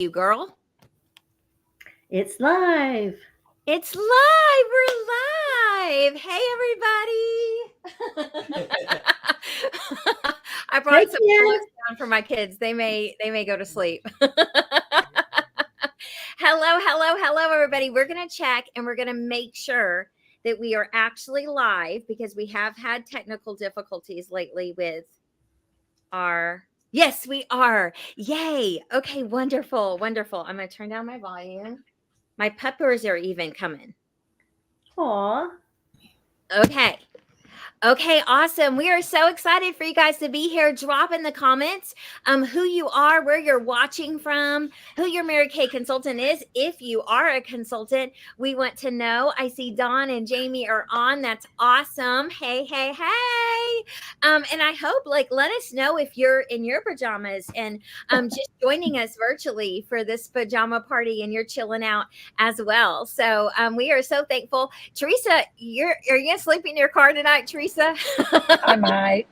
You girl. It's live. It's live. We're live. Hey everybody. I Hey, brought some Ken. clothes down for my kids. They may go to sleep. Hello everybody. We're going to check and we're going to make sure that we are actually live because we have had technical difficulties lately with our Yes, we are. Yay. Okay, wonderful. Wonderful. I'm going to turn down my volume. My peppers are even coming. Aw. Okay. Okay, awesome. We are so excited for you guys to be here. Drop in the comments who you are, where you're watching from, who your Mary Kay consultant is. If you are a consultant, we want to know. I see Dawn and Jamie are on. That's awesome. Hey. And I hope, let us know if you're in your pajamas and just joining us virtually for this pajama party and you're chilling out as well. So we are so thankful. Teresa, are you gonna sleep in your car tonight, Teresa? I might.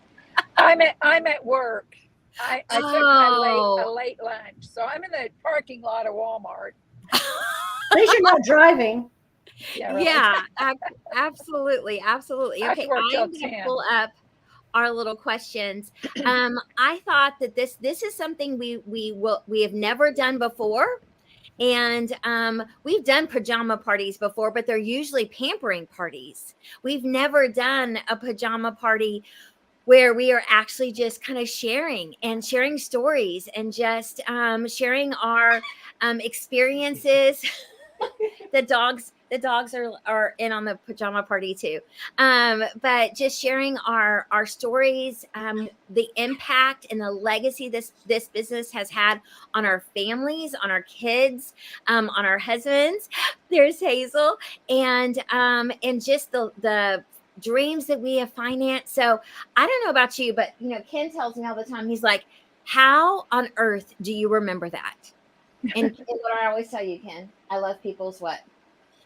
I'm at work. I took a late lunch, so I'm in the parking lot of Walmart. At least you're not driving. Yeah, right. Yeah, absolutely. I have Okay, to work till I'm gonna 10. pull up our little questions. I thought that this is something we have never done before. And we've done pajama parties before, but they're usually pampering parties. We've never done a pajama party where we are actually just kind of sharing stories and just sharing our experiences. The dogs are in on the pajama party too, but just sharing our stories, the impact and the legacy this business has had on our families, on our kids, on our husbands. There's Hazel, and just the dreams that we have financed. So I don't know about you, but Ken tells me all the time, he's like, how on earth do you remember that? And what I always tell you, Ken, I love people's what?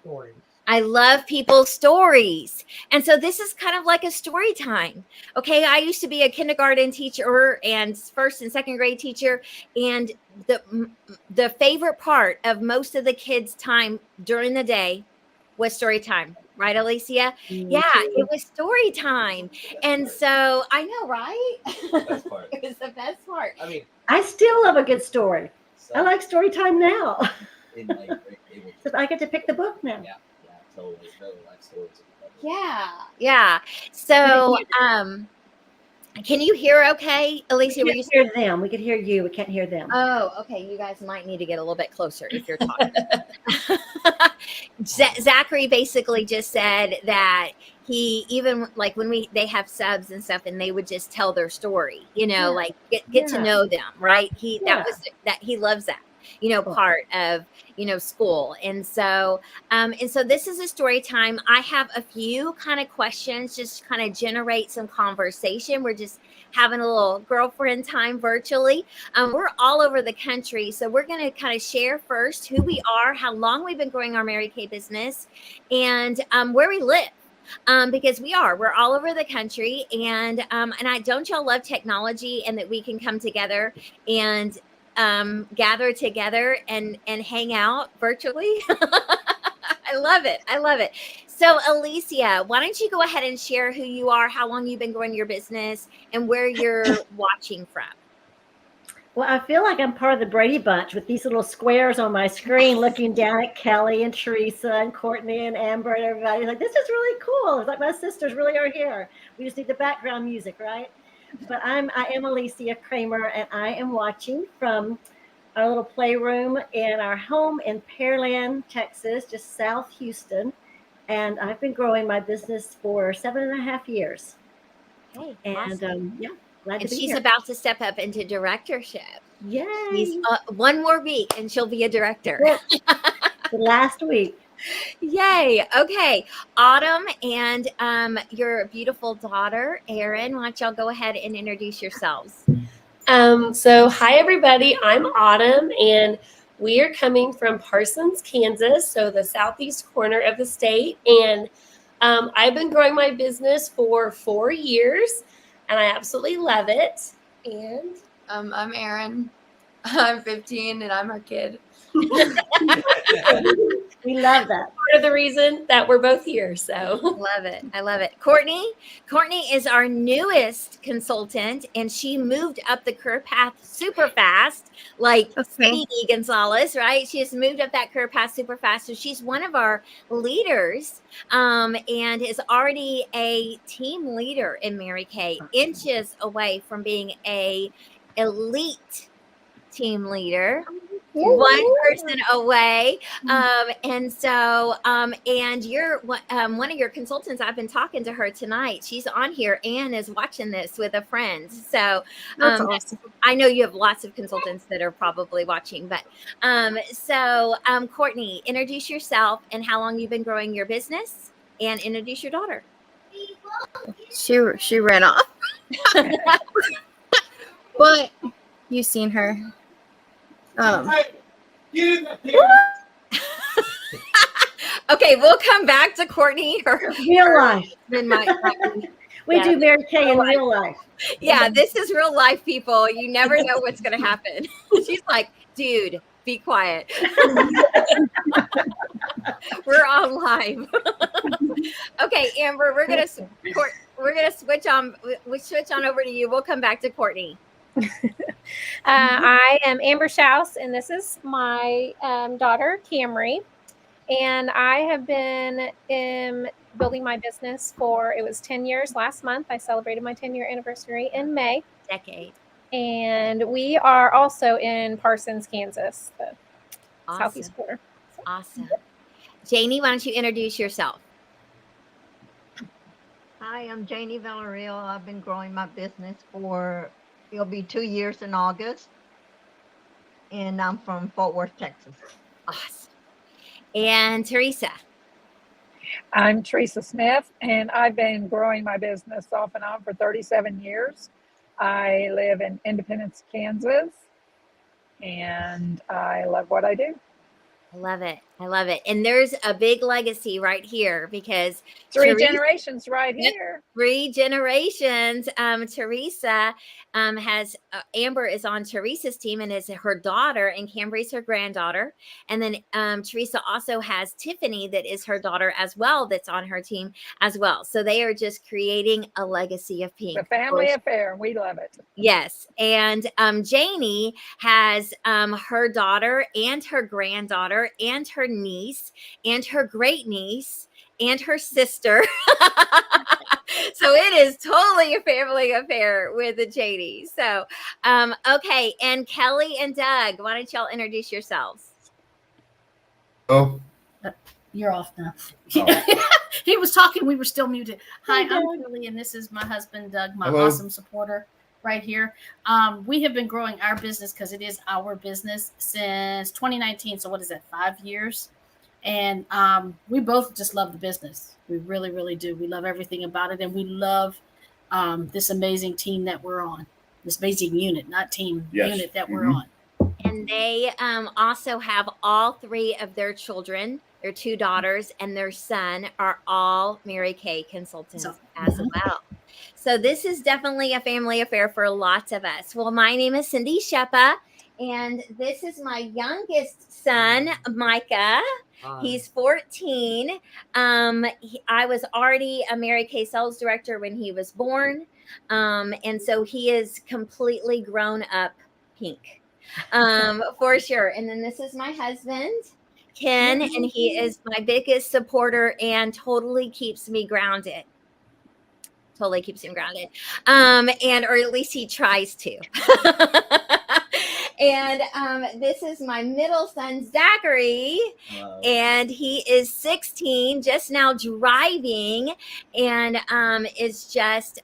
Stories. I love people's stories. And so this is kind of like a story time. Okay. I used to be a kindergarten teacher and first and second grade teacher. And the favorite part of most of the kids' time during the day was story time. Right, Alicia? Yeah, it was story time. And so I know, right? Best part. It was the best part. I mean, I still love a good story. so I like story time now. in like able to, So I get to pick the book now. yeah, totally like stories. Yeah. So, can you hear okay, Alicia? We can hear them. We can hear you. We can't hear them. Oh, okay. You guys might need to get a little bit closer if you're talking. Zachary basically just said that he, even like when they have subs and stuff and they would just tell their story, like get to know them, right? That he loves that, part of, school. And so this is a story time. I have a few kind of questions, just kind of generate some conversation. We're just having a little girlfriend time virtually. We're all over the country. So we're going to kind of share first who we are, how long we've been growing our Mary Kay business, and where we live. Because we're all over the country, and don't y'all love technology and that we can come together and gather together and hang out virtually. I love it. So Alicia, why don't you go ahead and share who you are, how long you've been growing your business, and where you're watching from? Well, I feel like I'm part of the Brady Bunch with these little squares on my screen looking down at Kelly and Teresa and Courtney and Amber and everybody. Like, this is really cool. It's like my sisters really are here. We just need the background music, right? But I am Alicia Kramer, and I am watching from our little playroom in our home in Pearland, Texas, just South Houston. And I've been growing my business for 7.5 years. Hey, and awesome. Glad and to be she's here. about to step up into directorship. Yay! She's one more week and she'll be a director. The last week. Yay. Okay. Autumn and your beautiful daughter, Erin, why don't y'all go ahead and introduce yourselves? So hi everybody, I'm Autumn, and we are coming from Parsons, Kansas, so the southeast corner of the state. And I've been growing my business for 4 years, and I absolutely love it. And I'm Erin. I'm 15 and I'm her kid. We love that. Part of the reason that we're both here. So Love it. I love it. Courtney is our newest consultant, and she moved up the career path super fast, like Speedy Gonzalez, right? She has moved up that career path super fast. So she's one of our leaders, and is already a team leader in Mary Kay, inches away from being a elite team leader. One person away. And so, and you're one of your consultants. I've been talking to her tonight. She's on here. Anne is watching this with a friend. So, Awesome. I know you have lots of consultants that are probably watching, but, Courtney, introduce yourself and how long you've been growing your business, and introduce your daughter. She ran off. But you've seen her. Okay, we'll come back to Courtney. Real life. We We do Mary Kay in real life. Yeah, this is real life, people. You never know what's going to happen. She's like, dude, be quiet. We're on live. Okay, Amber, we're gonna switch on over to you. We'll come back to Courtney. I am Amber Schaus, and this is my daughter, Camry. And I have been building my business it was 10 years last month. I celebrated my 10-year anniversary in May. Decade. And we are also in Parsons, Kansas, the southeast corner. Awesome. Janie, why don't you introduce yourself? Hi, I'm Janie Villarreal. I've been growing my business it'll be 2 years in August. And I'm from Fort Worth, Texas. Awesome. And Teresa. I'm Teresa Smith, and I've been growing my business off and on for 37 years. I live in Independence, Kansas, and I love what I do. I love it. I love it. And there's a big legacy right here because Three generations right here. 3 generations. Teresa has Amber is on Teresa's team and is her daughter, and Camry's her granddaughter. And then Teresa also has Tiffany, that is her daughter as well, that's on her team as well. So they are just creating a legacy of pink. It's a family affair, and we love it. Yes. And Janie has her daughter and her granddaughter and her niece and her great niece and her sister. So it is totally a family affair with the Janie. So, okay. And Kelly and Doug, why don't y'all introduce yourselves? Oh, You're off now. Oh. He was talking. We were still muted. Hi, Hi, I'm Doug. Kelly, and this is my husband, Doug, my Hello. awesome supporter right here. We have been growing our business because it is our business since 2019. So what is that, 5 years? And we both just love the business. We really, really do. We love everything about it. And we love this amazing team that we're on, this amazing unit, not team, unit that we're on. And they also have all 3 of their children, their 2 daughters and their son are all Mary Kay consultants as well. So this is definitely a family affair for lots of us. Well, my name is Cindy Shepa, and this is my youngest son, Micah. He's 14. I was already a Mary Kay sales director when he was born. And so he is completely grown up pink, for sure. And then this is my husband, Ken, and he is my biggest supporter and totally keeps me grounded. Totally keeps him grounded. Or at least he tries to. And this is my middle son, Zachary, and he is 16, just now driving, and is just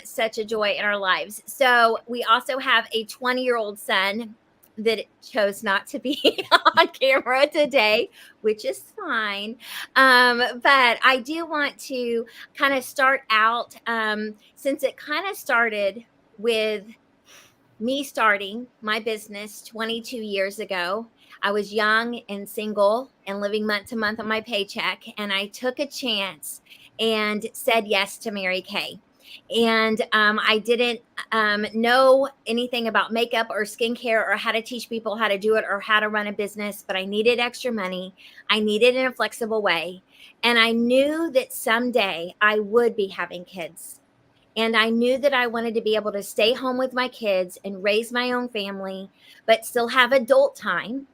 such a joy in our lives. So we also have a 20-year-old son that chose not to be on camera today, which is fine. But I do want to kind of start out, since it kind of started with me starting my business 22 years ago. I was young and single and living month to month on my paycheck. And I took a chance and said yes to Mary Kay. And I didn't know anything about makeup or skincare or how to teach people how to do it or how to run a business, but I needed extra money. I needed it in a flexible way. And I knew that someday I would be having kids. And I knew that I wanted to be able to stay home with my kids and raise my own family, but still have adult time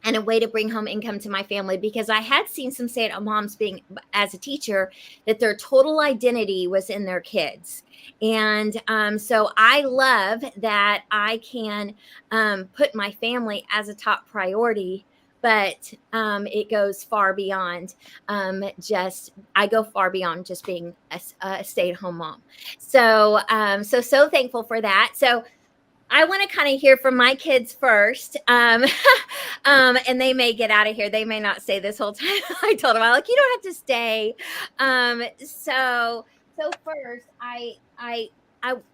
and a way to bring home income to my family, because I had seen some stay-at-home moms being, as a teacher, that their total identity was in their kids. And so I love that I can put my family as a top priority, but it goes far beyond I go far beyond just being a stay-at-home mom. So so thankful for that. So I want to kind of hear from my kids first. And they may get out of here. They may not stay this whole time. I told them, I'm like, you don't have to stay. So first, I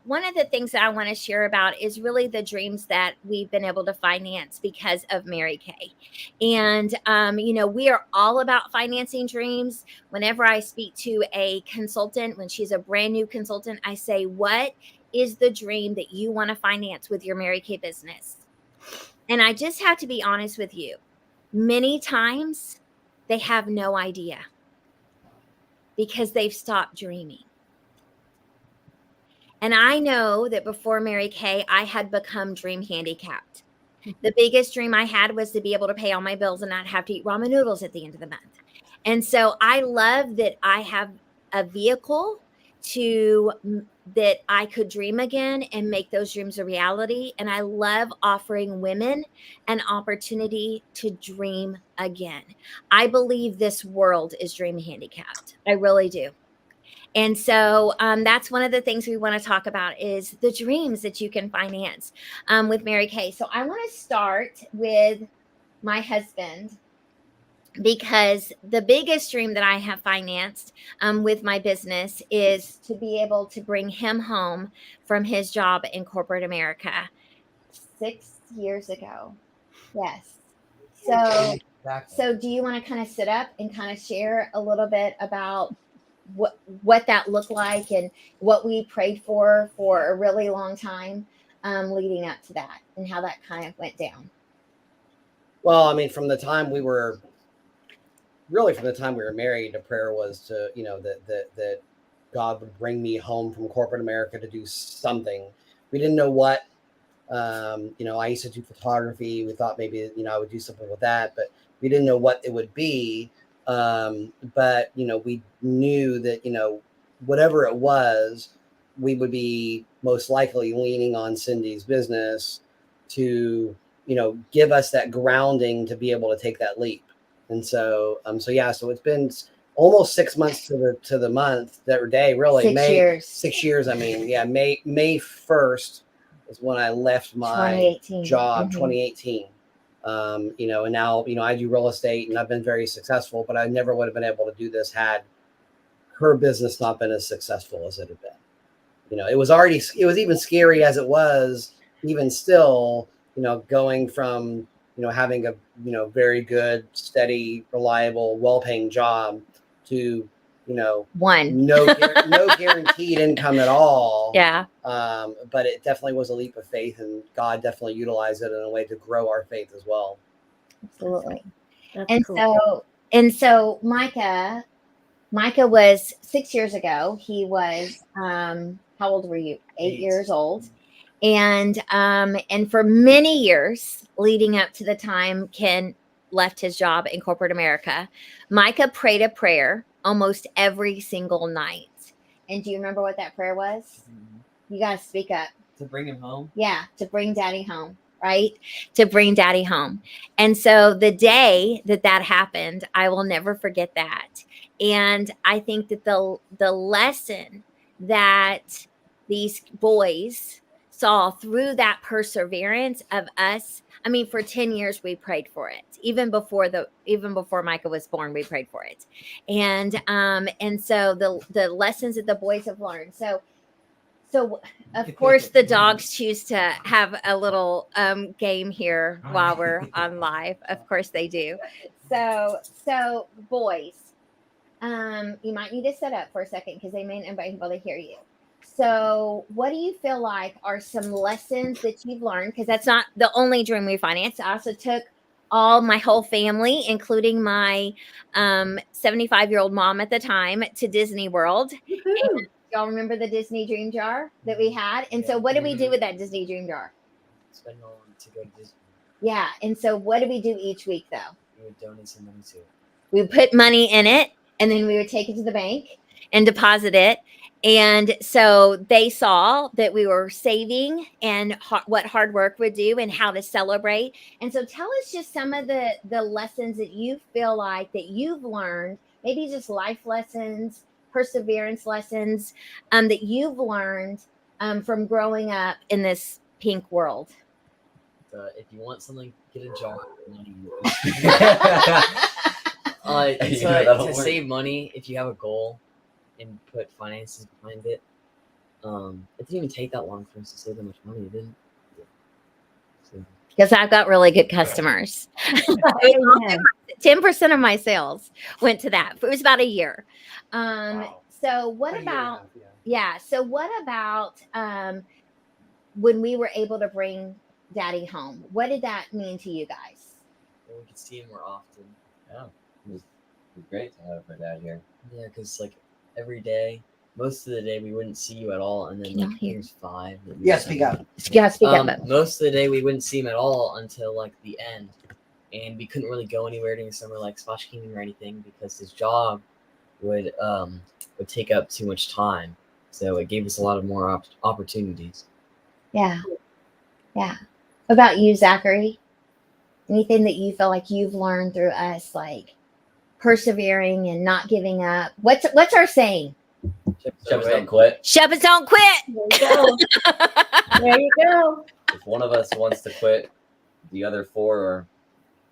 one of the things that I want to share about is really the dreams that we've been able to finance because of Mary Kay. And, we are all about financing dreams. Whenever I speak to a consultant, when she's a brand new consultant, I say, what is the dream that you want to finance with your Mary Kay business? And I just have to be honest with you. Many times they have no idea because they've stopped dreaming. And I know that before Mary Kay, I had become dream handicapped. The biggest dream I had was to be able to pay all my bills and not have to eat ramen noodles at the end of the month. And so I love that I have a vehicle that I could dream again and make those dreams a reality. And I love offering women an opportunity to dream again. I believe this world is dream handicapped. I really do. And so that's one of the things we want to talk about is the dreams that you can finance with Mary Kay. So I want to start with my husband, because the biggest dream that I have financed with my business is to be able to bring him home from his job in corporate America 6 years ago. Yes. So do you want to kind of sit up and kind of share a little bit about what that looked like and what we prayed for a really long time leading up to that, and how that kind of went down? Well, I mean, from the time we were married, the prayer was to, that God would bring me home from corporate America to do something. We didn't know what. I used to do photography. We thought maybe, I would do something with that, but we didn't know what it would be. But, we knew that, whatever it was, we would be most likely leaning on Cindy's business to, give us that grounding to be able to take that leap. And so it's been almost 6 months to the month, that day, really. 6 years. 6 years. I mean, yeah, May 1st is when I left my 2018. job, Mm-hmm. 2018. And now, I do real estate and I've been very successful, but I never would have been able to do this had her business not been as successful as it had been. It was even scary as it was, even still, going from, having a, very good, steady, reliable, well-paying job to, no guaranteed income at all. Yeah. But it definitely was a leap of faith, and God definitely utilized it in a way to grow our faith as well. Absolutely. That's cool. So Micah was 6 years ago. He was, how old were you? 8 years old. And for many years leading up to the time Ken left his job in corporate America, Micah prayed a prayer almost every single night. And do you remember what that prayer was? Mm-hmm. You got to speak up. To bring him home? Yeah, to bring daddy home, right? To bring daddy home. And so the day that happened, I will never forget that. And I think that the lesson that these boys saw through that perseverance of us. I mean, for 10 years we prayed for it. Even before Micah was born, we prayed for it. And so the lessons that the boys have learned. So of course the dogs choose to have a little game here while we're on live. Of course they do. So boys, You might need to sit up for a second because they may not be able to hear you. So, what do you feel like are some lessons that you've learned? Because that's not the only dream we financed. I also took my whole family, including my 75-year-old mom at the time, to Disney World. And y'all remember the Disney Dream Jar that we had? And so, what did we do with that Disney Dream Jar? Spend all to go to Disney. Yeah. And so, what do we do each week, though? We would donate some money to it. We would put money in it, and then we would take it to the bank and deposit it. And so they saw that we were saving and what hard work would do and how to celebrate. And so tell us just some of the lessons that you feel like that you've learned, maybe just life lessons, perseverance lessons that you've learned from growing up in this pink world. If you want something, get a job. To save money, if you have a goal and put finances behind it, it didn't even take that long for us to save that much money. It didn't. Because I've got really good customers. 10% of my sales went to that. It was about a year. So what about, so what about when we were able to bring Daddy home? What did that mean to you guys? Well, we could see him more often. Yeah, it was great to have my dad here. Yeah, because like every day, most of the day we wouldn't see you at all, and then like he was 5. Yeah, speak up. Yeah, speak up. Most of the day we wouldn't see him at all until like the end, and we couldn't really go anywhere during the summer like Splash Kingdom or anything because his job would take up too much time. So it gave us a lot of more opportunities. Yeah. What about you, Zachary? Anything that you feel like you've learned through us, like persevering and not giving up? What's our saying? Shepherds don't quit. Shepherds don't quit. There you go. There you go. If one of us wants to quit, the other four,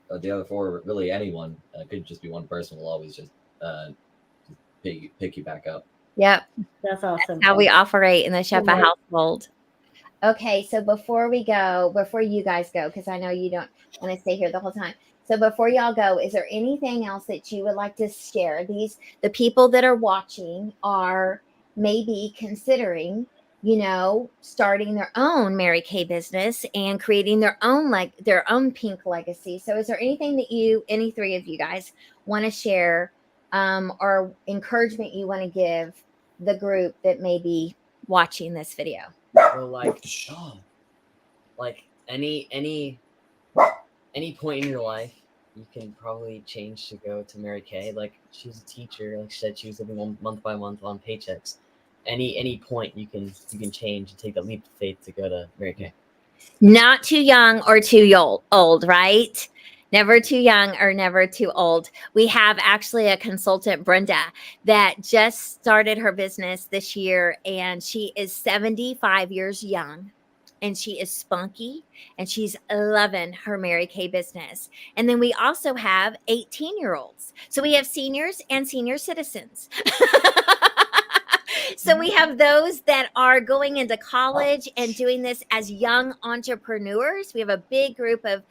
or really anyone, could just be one person, will always just pick you back up. Yep. That's awesome. That's how we operate in the Shepherd household. Okay, so before you guys go, because I know you don't want to stay here the whole time. So before y'all go, is there anything else that you would like to share? The people that are watching are maybe considering, starting their own Mary Kay business and creating their own pink legacy. So is there anything that any three of you guys want to share or encouragement you want to give the group that may be watching this video? So like any point in your life, you can probably change to go to Mary Kay. Like she's a teacher, like she said, she was living month by month on paychecks. Any point you can change and take that leap of faith to go to Mary Kay. Not too young or too old, right? Never too young or never too old. We have actually a consultant, Brenda, that just started her business this year, and she is 75 years young, and she is spunky, and she's loving her Mary Kay business. And then we also have 18-year-olds. So we have seniors and senior citizens. So we have those that are going into college and doing this as young entrepreneurs. We have a big group of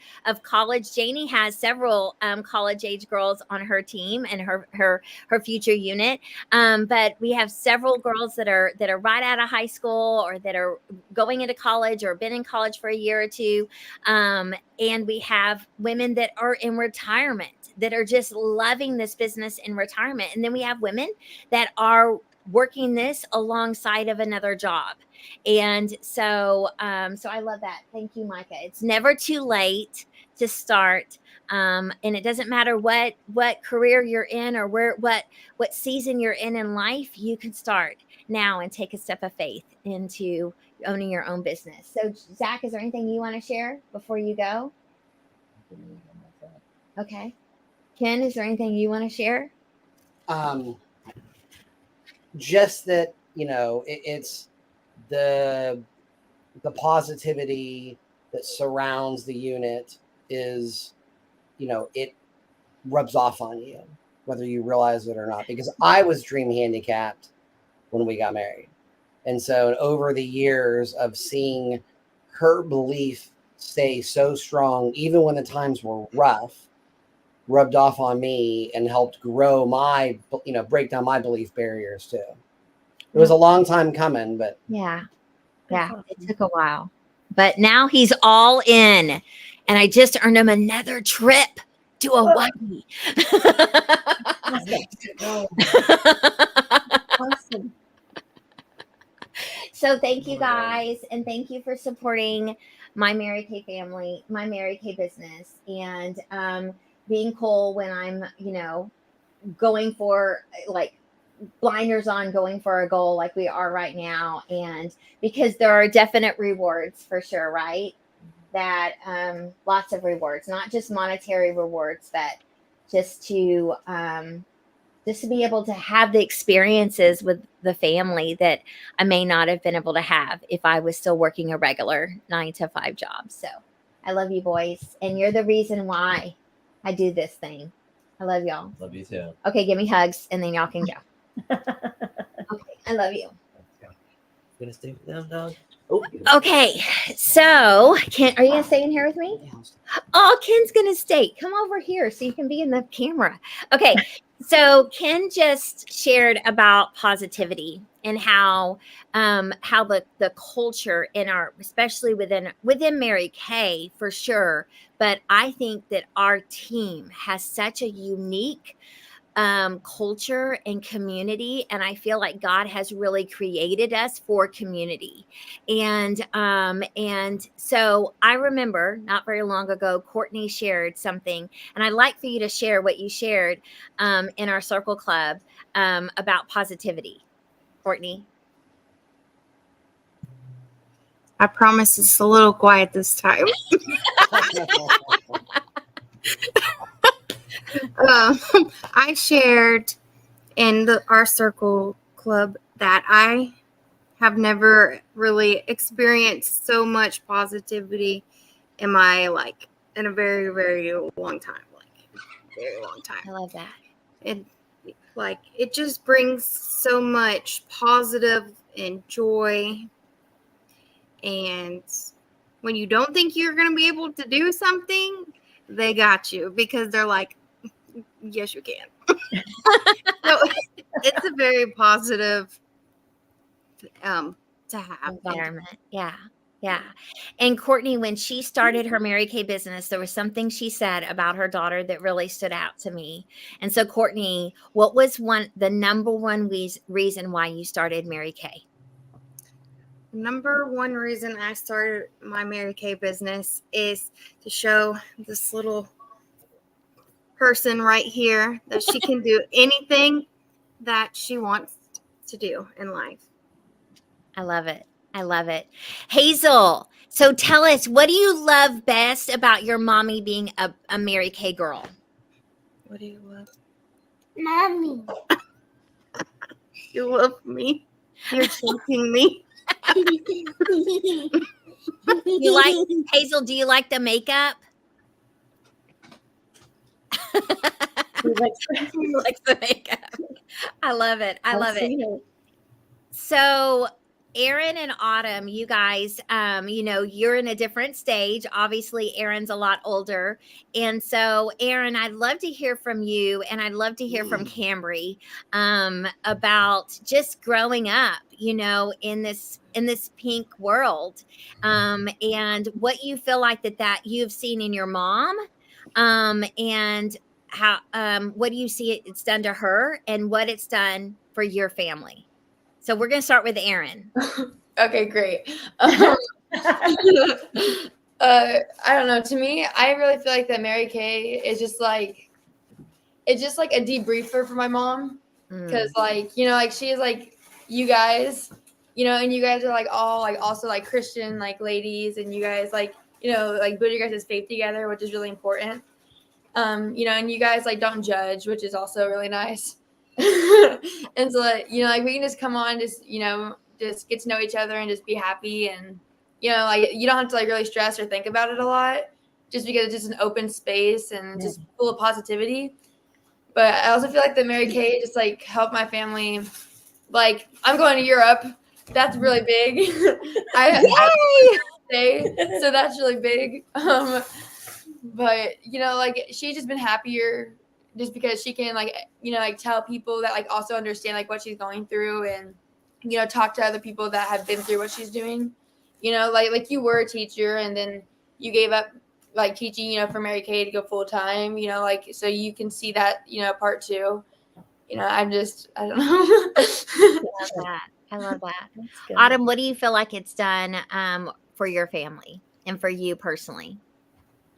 college. Janie has several college age girls on her team and her future unit. But we have several girls that are right out of high school or that are going into college or been in college for a year or two. And we have women that are in retirement that are just loving this business in retirement. And then we have women that are working this alongside of another job. And so I love that. Thank you, Micah. It's never too late to start. And it doesn't matter what career you're in or what season you're in life, you can start now and take a step of faith into owning your own business. So Zach, is there anything you want to share before you go? Okay. Ken, is there anything you want to share? Just that, it's the positivity that surrounds the unit is, it rubs off on you, whether you realize it or not, because I was dream handicapped when we got married. And so over the years of seeing her belief stay so strong, even when the times were rough, rubbed off on me and helped grow my, break down my belief barriers too. It was a long time coming, but Yeah. That's Yeah. awesome. It took a while. But now he's all in. And I just earned him another trip to Hawaii. Awesome. So thank you guys, and thank you for supporting my Mary Kay family, my Mary Kay business, and being cool when I'm, going for like blinders on, going for a goal like we are right now, and because there are definite rewards for sure, right? That lots of rewards, not just monetary rewards, but just to be able to have the experiences with the family that I may not have been able to have if I was still working a regular 9 to 5 job. So I love you boys. And you're the reason why I do this thing. I love y'all. Love you too. Okay. Give me hugs and then y'all can go. Okay. I love you. Gonna stay with them, dog. Okay. So are you going to stay in here with me? Oh, Ken's going to stay. Come over here so you can be in the camera. Okay. So Ken just shared about positivity and how the culture in our, especially within Mary Kay for sure, but I think that our team has such a unique culture and community, and I feel like God has really created us for community. And so I remember not very long ago, Courtney shared something, and I'd like for you to share what you shared in our Circle Club about positivity. Courtney. I promise it's a little quiet this time. I shared in our Circle Club that I have never really experienced so much positivity in my in a very, very long time. Very long time. I love that. It just brings so much positive and joy. And when you don't think you're going to be able to do something, they got you because they're like, yes, you can. So it's a very positive to have environment. Yeah. Yeah. And Courtney, when she started her Mary Kay business, there was something she said about her daughter that really stood out to me. And so Courtney, what was the number one reason why you started Mary Kay? Number one reason I started my Mary Kay business is to show this little person right here that she can do anything that she wants to do in life. I love it. I love it. Hazel, so tell us, what do you love best about your mommy being a Mary Kay girl? What do you love? Mommy. You love me. You're choking me. Hazel, do you like the makeup? He likes the makeup. I love it. I love it. So Aaron and Autumn, you guys, you're in a different stage. Obviously, Aaron's a lot older. And so, Aaron, I'd love to hear from you, and I'd love to hear from Camry about just growing up, in this pink world, and what you feel like that you've seen in your mom, and how what do you see it's done to her, and what it's done for your family. So we're going to start with Aaron. Okay, great. I don't know. To me, I really feel like that Mary Kay is just it's just like a debriefer for my mom. Because she is you guys, and you guys are all also Christian ladies, and you guys put your guys' faith together, which is really important. And you guys don't judge, which is also really nice. And so we can just come on, just get to know each other and just be happy, and you don't have to really stress or think about it a lot, just because it's just an open space and just full of positivity. But I also feel like the Mary Kay just helped my family. I'm going to Europe. That's really big. I so that's really big. but like she's just been happier just because she can like tell people that like also understand like what she's going through, and talk to other people that have been through what she's doing. Like you were a teacher and then you gave up like teaching for Mary Kay to go full time, like so you can see that part too. I don't know. I love that. Autumn, what do you feel like it's done for your family and for you personally?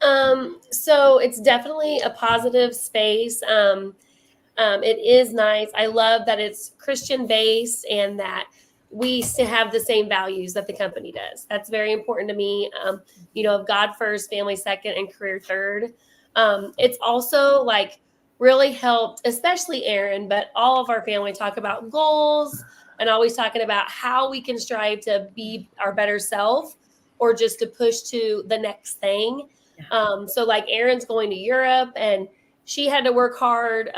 So it's definitely a positive space. It is nice. I love that it's Christian based and that we still have the same values that the company does. That's very important to me. Of God first, family second, and career third. It's also like really helped, especially Aaron, but all of our family talk about goals and always talking about how we can strive to be our better self or just to push to the next thing. So like Aaron's going to Europe and she had to work hard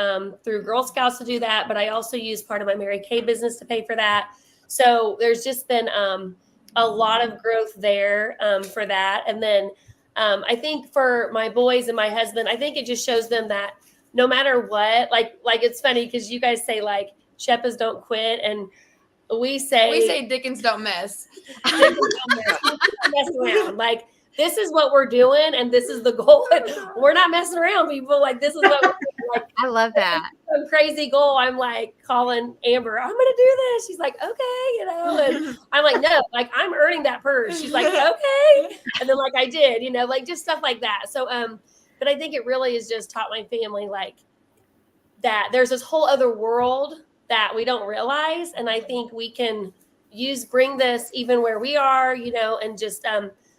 through Girl Scouts to do that. But I also used part of my Mary Kay business to pay for that. So there's just been a lot of growth there for that. And then I think for my boys and my husband, I think it just shows them that no matter what, like it's funny because you guys say like Sheppas don't quit, and we say Dickens don't mess. Dickens don't mess around. Like this is what we're doing, and this is the goal. We're not messing around, people. Like this is what we're doing. Like I love that. Some crazy goal. I'm like calling Amber. I'm gonna do this. She's like, okay, and I'm like, no, like I'm earning that purse. She's like, okay, and then like I did, like just stuff like that. So but I think it really has just taught my family like that there's this whole other world that we don't realize, and I think we can bring this even where we are, and just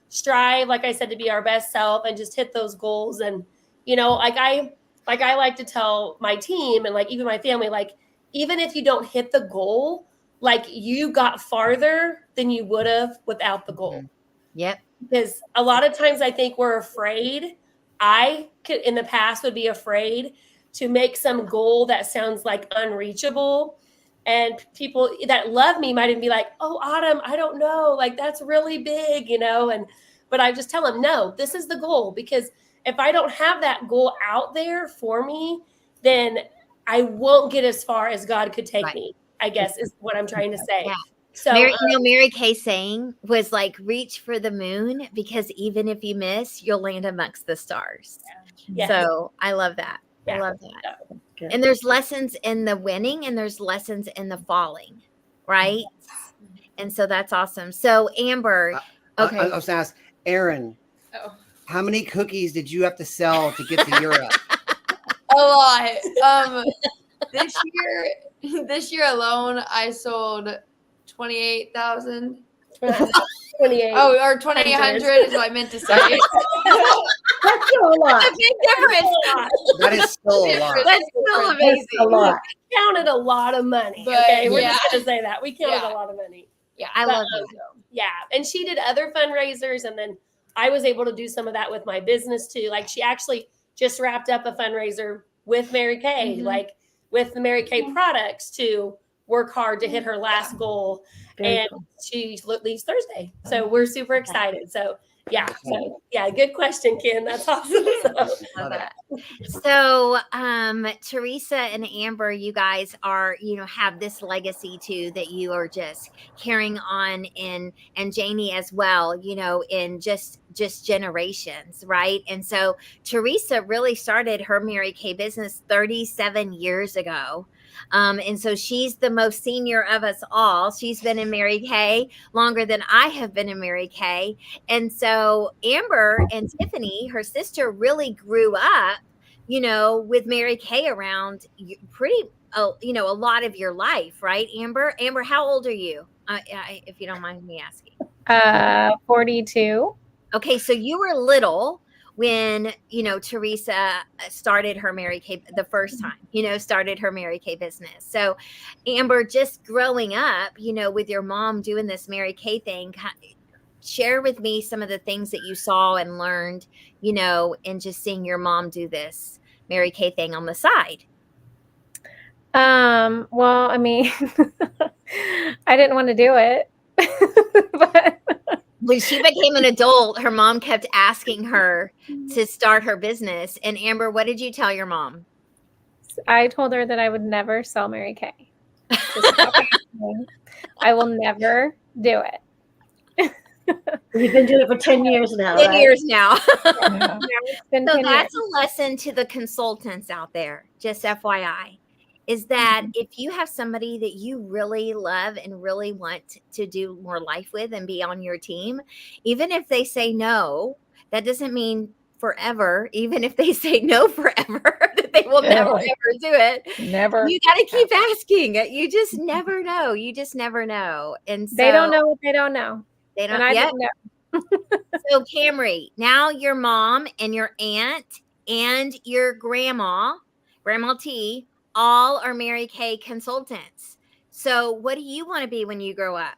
strive, like I said, to be our best self and just hit those goals. And like I like to tell my team and like even my family, like even if you don't hit the goal, like you got farther than you would have without the goal. Yep. Because a lot of times I think we're afraid. I could in the past would be afraid to make some goal that sounds like unreachable. And people that love me might even be like, oh, Autumn, I don't know. Like, that's really big, but I just tell them, no, this is the goal. Because if I don't have that goal out there for me, then I won't get as far as God could take me, I guess is what I'm trying to say. Yeah. So, Mary Kay saying was like, reach for the moon, because even if you miss, you'll land amongst the stars. Yeah. So I love that. Yeah. I love that. And there's lessons in the winning and there's lessons in the falling, right? And so that's awesome. So Amber, okay. I was asked, Aaron, how many cookies did you have to sell to get to Europe? A lot. This year alone, I sold 28,000. 28. Oh, or 2,800 is what I meant to say. That's still a lot. That's a big difference. That is still a lot. That's still amazing. That's a lot. We counted a lot of money. But, Okay, we're yeah. just going to say that. We counted a lot of money. Yeah, I love it. Yeah, and she did other fundraisers, and then I was able to do some of that with my business too. Like she actually just wrapped up a fundraiser with Mary Kay, like with the Mary Kay products to work hard to hit her last goal. And she leaves Thursday. So we're super excited. So yeah. So yeah, good question, Ken. That's awesome. So Teresa and Amber, you guys are, have this legacy too that you are just carrying on and Janie as well, in just generations, right? And so Teresa really started her Mary Kay business 37 years ago. And so she's the most senior of us all. She's been in Mary Kay longer than I have been in Mary Kay. And so Amber and Tiffany, her sister, really grew up, with Mary Kay around pretty, a lot of your life, right, Amber? Amber, how old are you? If you don't mind me asking. 42. Okay, so you were little when, Teresa started her Mary Kay the first time, started her Mary Kay business. So Amber, just growing up, with your mom doing this Mary Kay thing, share with me some of the things that you saw and learned, and just seeing your mom do this Mary Kay thing on the side. Well, I mean, I didn't want to do it, but when she became an adult, her mom kept asking her to start her business. And Amber, what did you tell your mom? I told her that I would never sell Mary Kay. Just stop asking. I will never do it. You've been doing it for 10 years now. 10 right? years now. Yeah. Now it's been So 10 that's years. a lesson to the consultants out there, just FYI, is that if you have somebody that you really love and really want to do more life with and be on your team, even if they say no, that doesn't mean forever. Even if they say no forever, that they will never Right. ever do it. Never. You got to keep asking. You just never know. You just never know. And so They don't know what they don't know. They don't And I yet. didn't know. So Camry, now your mom and your aunt and your grandma T, all are Mary Kay consultants. So what do you want to be when you grow up?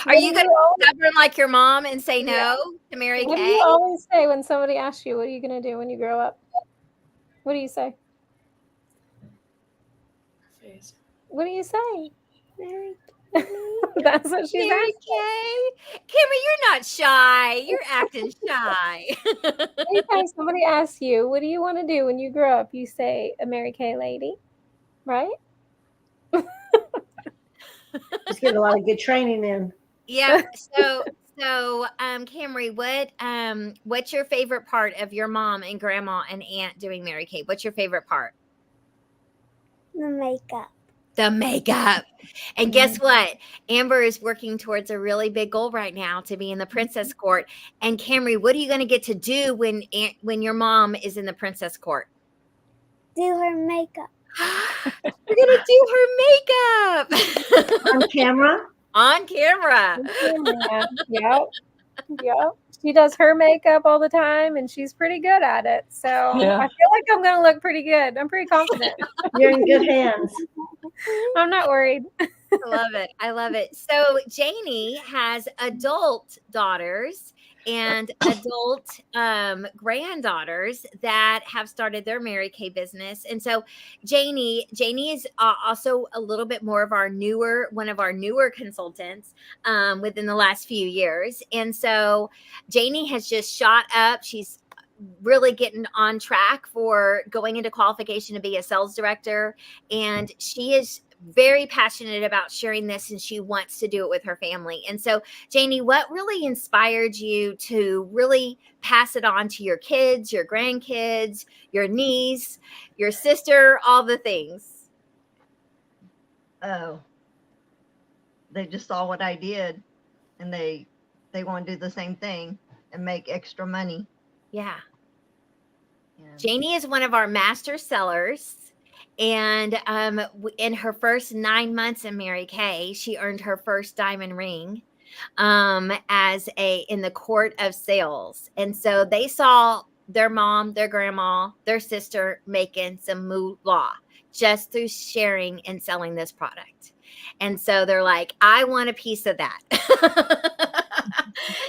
Are you going to be stubborn like your mom and say no to Mary What do Kay? you always say when somebody asks you, what are you going to do when you grow up? What do you say? What do you say? That's what she's Mary asking. Kay? Camry, you're not shy. You're acting shy. Anytime somebody asks you, what do you want to do when you grow up? You say, a Mary Kay lady, right? Just getting a lot of good training in. Yeah. So Camry, what's your favorite part of your mom and grandma and aunt doing Mary Kay? What's your favorite part? The makeup. The makeup. And guess what? Amber is working towards a really big goal right now to be in the princess court. And Camry, what are you going to get to do when your mom is in the princess court? Do her makeup. You're going to do her makeup. On camera? On camera. Yep. Yep. She does her makeup all the time and she's pretty good at it. So Yeah. I feel like I'm going to look pretty good. I'm pretty confident. You're in good hands. I'm not worried. I love it. I love it. So Janie has adult daughters and adult granddaughters that have started their Mary Kay business. And so Janie is also a little bit more of one of our newer consultants within the last few years. And so Janie has just shot up. She's really getting on track for going into qualification to be a sales director. And she is very passionate about sharing this and she wants to do it with her family. And so, Janie, what really inspired you to really pass it on to your kids, your grandkids, your niece, your sister, all the things? Oh, they just saw what I did and they want to do the same thing and make extra money. Yeah. Yeah. Janie is one of our master sellers. And in her first 9 months in Mary Kay, she earned her first diamond ring in the court of sales. And so they saw their mom, their grandma, their sister making some moolah just through sharing and selling this product. And so they're like, I want a piece of that.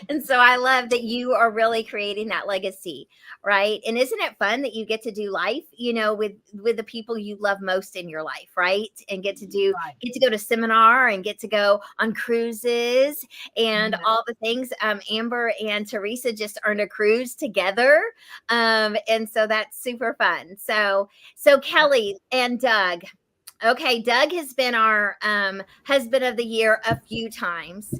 And so I love that you are really creating that legacy, right? And isn't it fun that you get to do life, with the people you love most in your life, right? And get to go to seminar and get to go on cruises and all the things. Amber and Teresa just earned a cruise together. And so that's super fun. So Kelly and Doug. Okay, Doug has been our husband of the year a few times.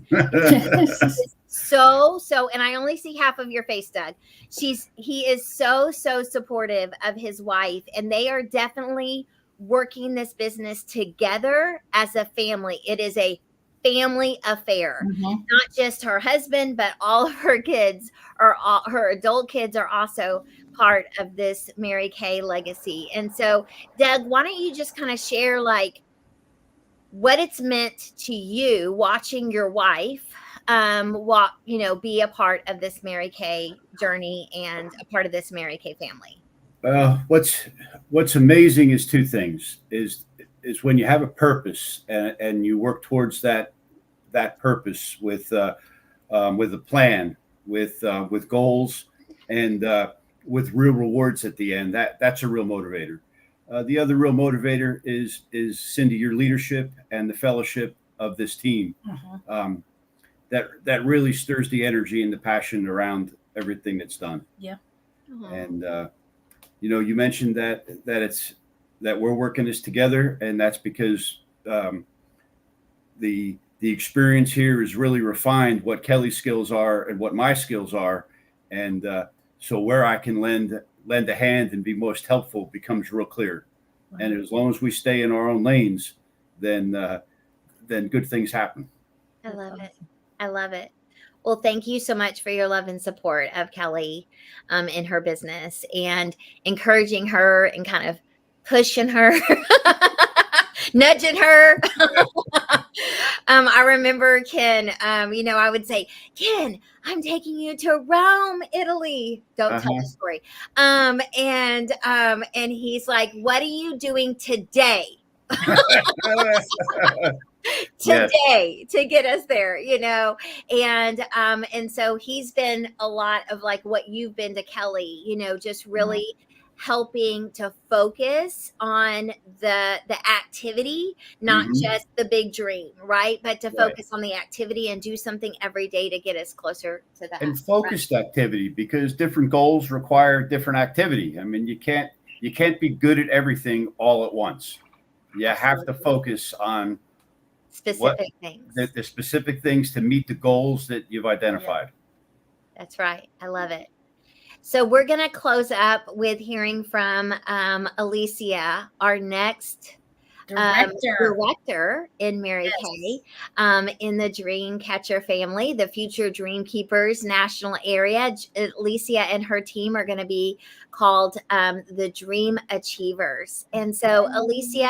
So, and I only see half of your face, Doug. He is so supportive of his wife, and they are definitely working this business together as a family. It is a family affair. Not just her husband, but all of her kids her adult kids are also part of this Mary Kay legacy. And so, Doug, why don't you just kind of share what it's meant to you watching your wife be a part of this Mary Kay journey and a part of this Mary Kay family? What's amazing is two things: is when you have a purpose and you work towards that purpose with a plan, with goals, and with real rewards at the end. That's a real motivator. The other real motivator is Cindy, your leadership and the fellowship of this team. Mhm. That really stirs the energy and the passion around everything that's done. Yeah. And you mentioned that we're working this together, and that's because the experience here is really refined what Kelly's skills are and what my skills are, and so where I can lend a hand and be most helpful becomes real clear. Right. And as long as we stay in our own lanes, then good things happen. I love it. I love it. Well, thank you so much for your love and support of Kelly in her business, and encouraging her and kind of pushing her, nudging her. I remember Ken, I would say, Ken, I'm taking you to Rome, Italy. Don't tell the story. And he's like, what are you doing today? Today to get us there, and so he's been a lot of like what you've been to Kelly, just really helping to focus on the activity, not just the big dream, right? But to focus on the activity and do something every day to get us closer to that. And focused activity, because different goals require different activity. I mean, you can't be good at everything all at once. You have to focus on specific things. The specific things to meet the goals that you've identified. Yeah. That's right. I love it. So we're going to close up with hearing from Alicia, our next director in Mary Kay, in the Dream Catcher family, the Future Dream Keepers National Area. Alicia and her team are going to be called the Dream Achievers. And so, Alicia,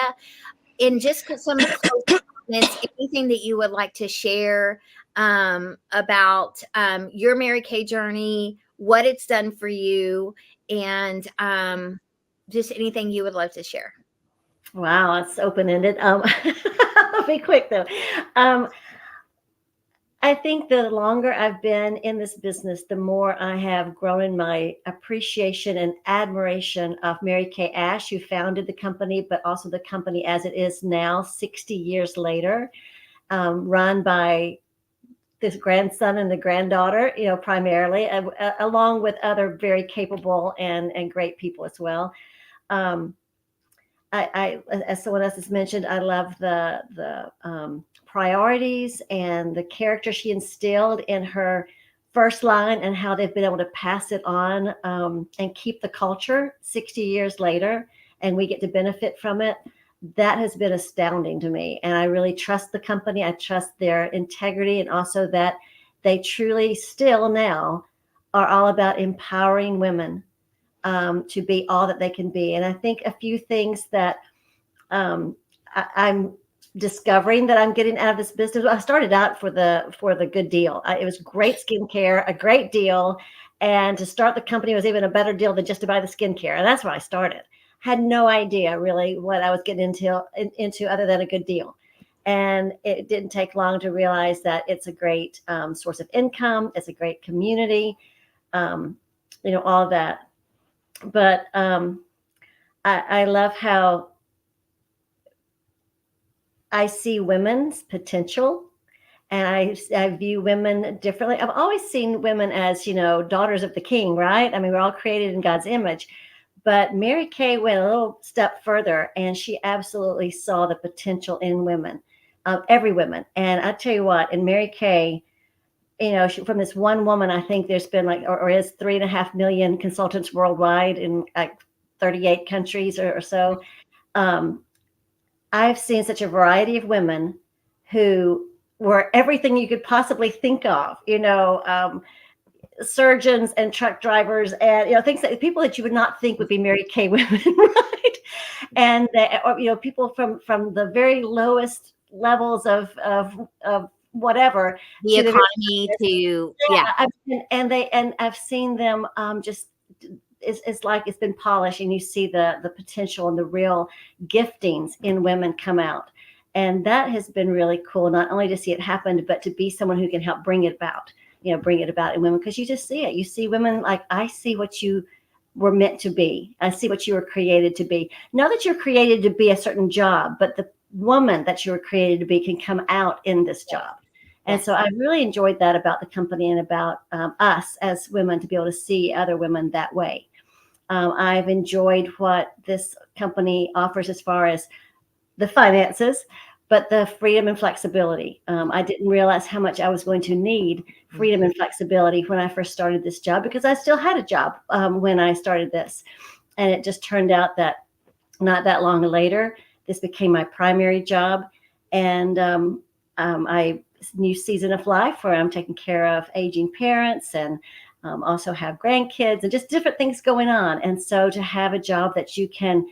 in just some close comments, anything that you would like to share about your Mary Kay journey, what it's done for you, and just anything you would love to share. Wow, it's open-ended. I'll be quick though. I think the longer I've been in this business, the more I have grown in my appreciation and admiration of Mary Kay Ash, who founded the company, but also the company as it is now, 60 years later, run by this grandson and the granddaughter, primarily, along with other very capable and great people as well. I, as someone else has mentioned, I love the priorities and the character she instilled in her first line, and how they've been able to pass it on and keep the culture 60 years later, and we get to benefit from it. That has been astounding to me. And I really trust the company. I trust their integrity, and also that they truly still now are all about empowering women to be all that they can be. And I think a few things that I'm discovering that I'm getting out of this business. I started out for the good deal. It was great skincare, a great deal. And to start the company was even a better deal than just to buy the skincare. And that's where I started. Had no idea really what I was getting into other than a good deal. And it didn't take long to realize that it's a great source of income. It's a great community, all of that. But I love how I see women's potential, and I view women differently. I've always seen women as, daughters of the King, right? I mean, we're all created in God's image. But Mary Kay went a little step further, and she absolutely saw the potential in women, every woman. And I tell you what, in Mary Kay, from this one woman, I think there's been or is 3.5 million consultants worldwide in like 38 countries or so. I've seen such a variety of women who were everything you could possibly think of, surgeons and truck drivers and, things that people that you would not think would be Mary Kay women, right? And, people from the very lowest levels of whatever, the economy and I've seen them just it's like it's been polished, and you see the potential and the real giftings in women come out, and that has been really cool, not only to see it happen, but to be someone who can help bring it about in women, because you just see it. You see women like, I see what you were meant to be. I see what you were created to be. Not that you're created to be a certain job, but woman that you were created to be can come out in this job. And so I really enjoyed that about the company and about us as women to be able to see other women that way. I've enjoyed what this company offers as far as the finances, but the freedom and flexibility. I didn't realize how much I was going to need freedom and flexibility when I first started this job, because I still had a job when I started this. And it just turned out that not that long later, this became my primary job. And new season of life where I'm taking care of aging parents and also have grandkids and just different things going on. And so to have a job that you can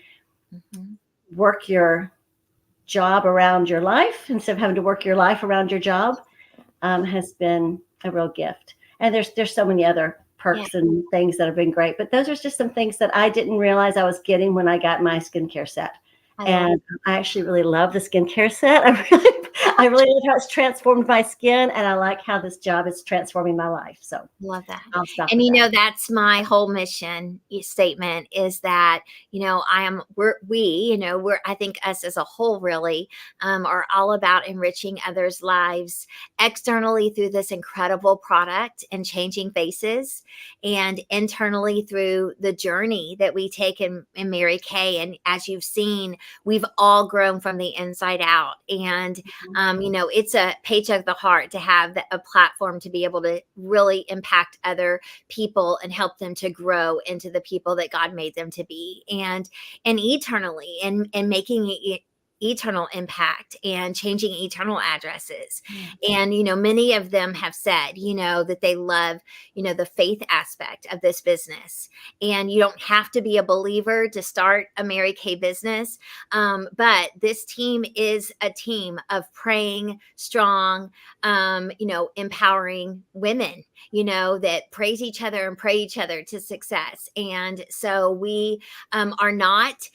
work your job around your life instead of having to work your life around your job has been a real gift. And there's so many other perks and things that have been great, but those are just some things that I didn't realize I was getting when I got my skincare set. And I actually really love the skincare set. I really love how it's transformed my skin, and I like how this job is transforming my life. So love that. I'll stop. And with you that. know, that's my whole mission statement is that, you know, I think us as a whole really are all about enriching others' lives externally through this incredible product and changing faces, and internally through the journey that we take in Mary Kay. And as you've seen, we've all grown from the inside out. And, you know, it's a paycheck of the heart to have a platform to be able to really impact other people and help them to grow into the people that God made them to be, and eternally, and making it eternal impact and changing eternal addresses. And, you know, many of them have said, you know, that they love, you know, the faith aspect of this business. And you don't have to be a believer to start a Mary Kay business. But this team is a team of praying, strong, you know, empowering women, you know, that praise each other and pray each other to success. And so we are not,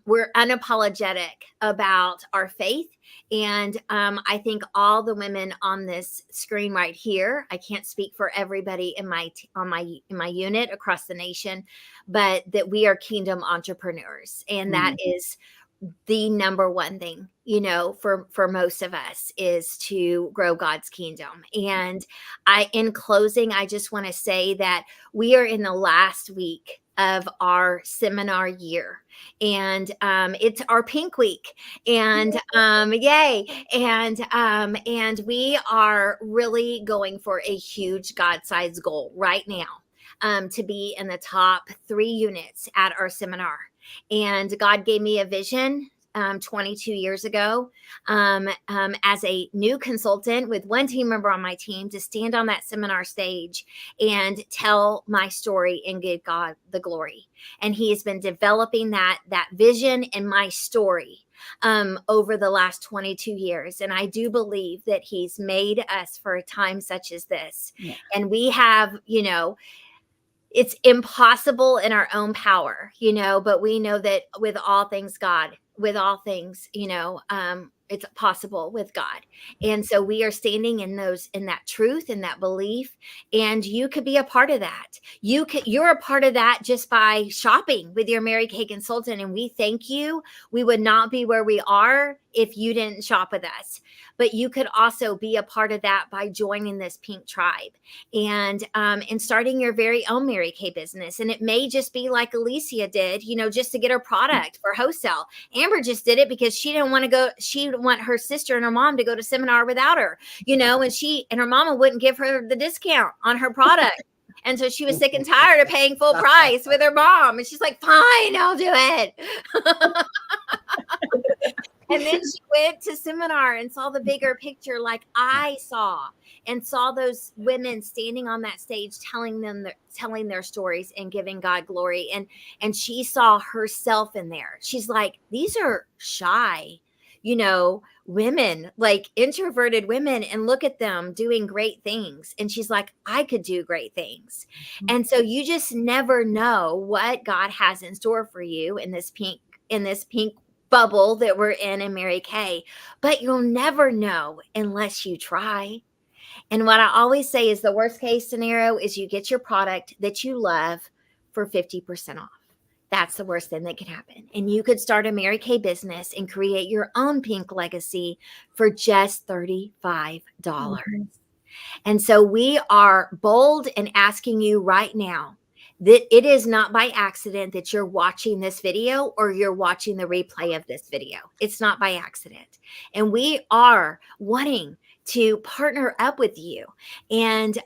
we're unapologetic about our faith. And I think all the women on this screen right here, I can't speak for everybody in my unit across the nation, but that we are kingdom entrepreneurs. And that is the number one thing, you know, for most of us, is to grow God's kingdom. And in closing, I just want to say that we are in the last week of our seminar year, and it's our pink week, and yay. And we are really going for a huge God-sized goal right now, to be in the top 3 units at our seminar. And God gave me a vision 22 years ago as a new consultant with one team member on my team to stand on that seminar stage and tell my story and give God the glory. And he has been developing that vision and my story over the last 22 years. And I do believe that he's made us for a time such as this. And we have, you know, it's impossible in our own power, you know, but we know that with all things God, with all things, you know, it's possible with God. And so we are standing in that truth and that belief. And you could be a part of that. You're a part of that just by shopping with your Mary Kay consultant. And we thank you. We would not be where we are if you didn't shop with us. But you could also be a part of that by joining this pink tribe and starting your very own Mary Kay business. And it may just be like Alicia did, you know, just to get her product for wholesale. Amber just did it because she didn't want to go. She didn't want her sister and her mom to go to seminar without her, you know, and her mama wouldn't give her the discount on her product. And so she was sick and tired of paying full price with her mom. And she's like, fine, I'll do it. And then she went to seminar and saw the bigger picture like I saw, and saw those women standing on that stage telling their stories and giving God glory. And she saw herself in there. She's like, these are shy, you know, women, like introverted women, and look at them doing great things. And she's like, I could do great things. And so you just never know what God has in store for you in this pink bubble that we're in Mary Kay, but you'll never know unless you try. And what I always say is the worst case scenario is you get your product that you love for 50% off. that's the worst thing that could happen. And you could start a Mary Kay business and create your own pink legacy for just $35. And so we are bold and asking you right now that it is not by accident that you're watching this video or you're watching the replay of this video. It's not by accident. And we are wanting to partner up with you and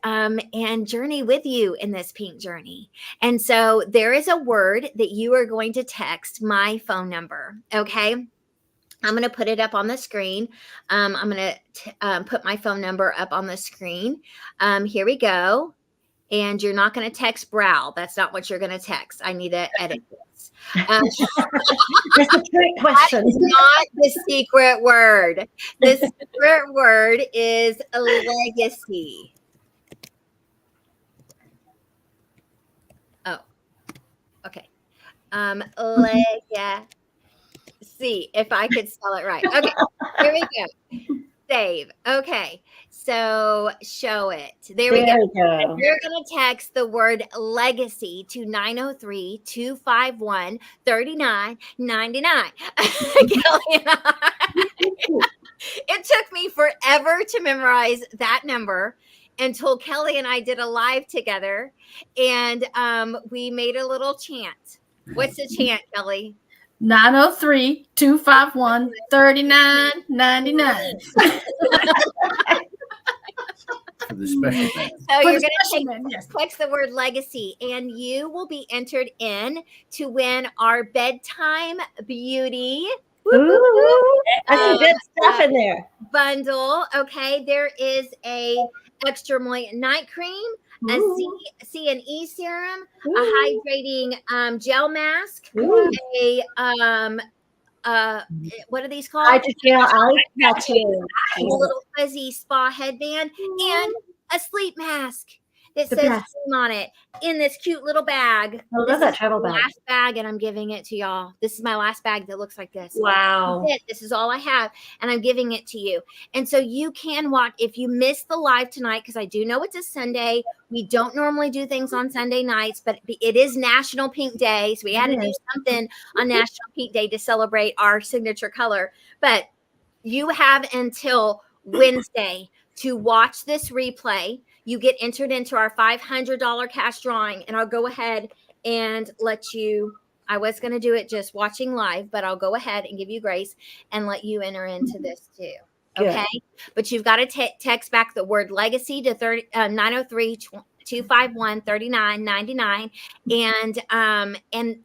journey with you in this pink journey. And so there is a word that you are going to text my phone number. Okay. I'm going to put it up on the screen. I'm going to put my phone number up on the screen. Here we go. And you're not going to text brow. That's not what you're going to text. I need to edit this. That's a trick question. That is not the secret word. The secret word is legacy. Oh, okay. Legacy, if I could spell it right. Okay, here we go. Save. Okay, so show it. There we go. You're going to text the word legacy to 903-251-3999. Kelly and I, it took me forever to memorize that number until Kelly and I did a live together, and we made a little chant. What's the chant, Kelly? 903-251-3999. For the special thing. So you're going to text the word legacy, and you will be entered in to win our bedtime beauty. Ooh, that's some good stuff in there. Bundle. Okay, there is a extra moist night cream, a C and E serum, a hydrating gel mask, a what are these called? Hydrogel eye patches. A little fuzzy spa headband and a sleep mask that says sleep on it in this cute little bag. I love that travel bag. Last bag, and I'm giving it to y'all. This is my last bag that looks like this. Wow. This is all I have, and I'm giving it to you. And so you can watch if you missed the live tonight, because I do know it's a Sunday. We don't normally do things on Sunday nights, but it is National Pink Day, so we had to do something on National Pink Day to celebrate our signature color. But you have until Wednesday to watch this replay. You get entered into our $500 cash drawing, and I'll go ahead and let you. I was going to do it just watching live, but I'll go ahead and give you grace and let you enter into this too. Okay. But you've got to text back the word legacy to 903-251-3999. And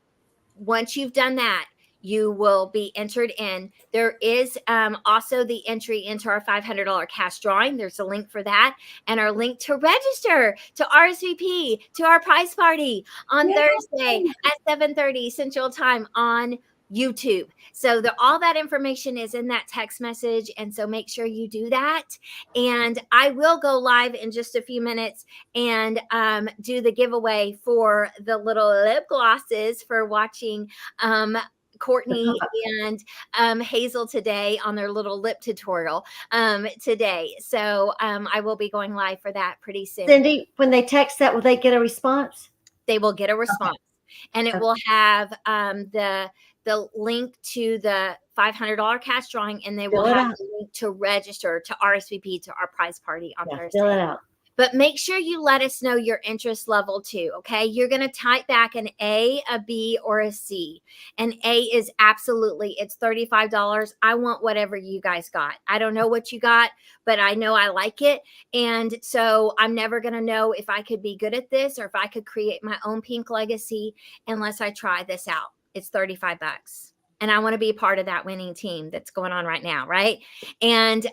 once you've done that, you will be entered in. There is also the entry into our $500 cash drawing. There's a link for that, and our link to register to RSVP to our prize party on Thursday at 7:30 Central Time on YouTube. So all that information is in that text message, and so make sure you do that. And I will go live in just a few minutes and do the giveaway for the little lip glosses for watching Courtney and Hazel today on their little lip tutorial today. So I will be going live for that pretty soon. Cindy, when they text that, will they get a response? They will get a response, and it will have the link to the $500 cash drawing, and they will have the link to register to RSVP to our prize party on Thursday. Fill it out. But make sure you let us know your interest level too, okay? You're going to type back an A, a B, or a C. And A is absolutely, it's $35. I want whatever you guys got. I don't know what you got, but I know I like it. And so I'm never going to know if I could be good at this or if I could create my own pink legacy unless I try this out. It's $35. And I want to be a part of that winning team that's going on right now, right? And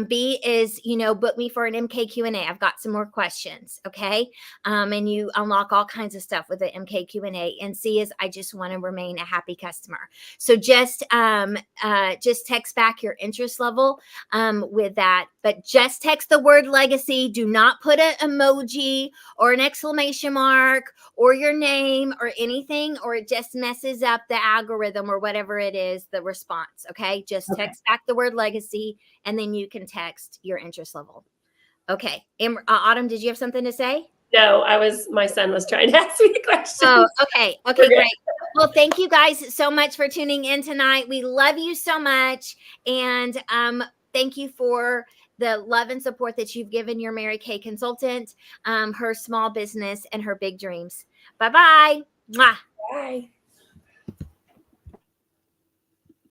B is, book me for an MK Q&A. I've got some more questions, okay? And you unlock all kinds of stuff with the MK Q&A. And C is I just want to remain a happy customer. So just text back your interest level with that. But just text the word legacy. Do not put an emoji or an exclamation mark or your name or anything, or it just messes up the algorithm or whatever it is, the response. Okay. Just text back the word legacy, and then you can text your interest level. Okay. Autumn, did you have something to say? No, my son was trying to ask me a question. Oh, okay. Okay, great. Well, thank you guys so much for tuning in tonight. We love you so much. And thank you for the love and support that you've given your Mary Kay consultant, her small business, and her big dreams. Bye-bye. Mwah. Bye.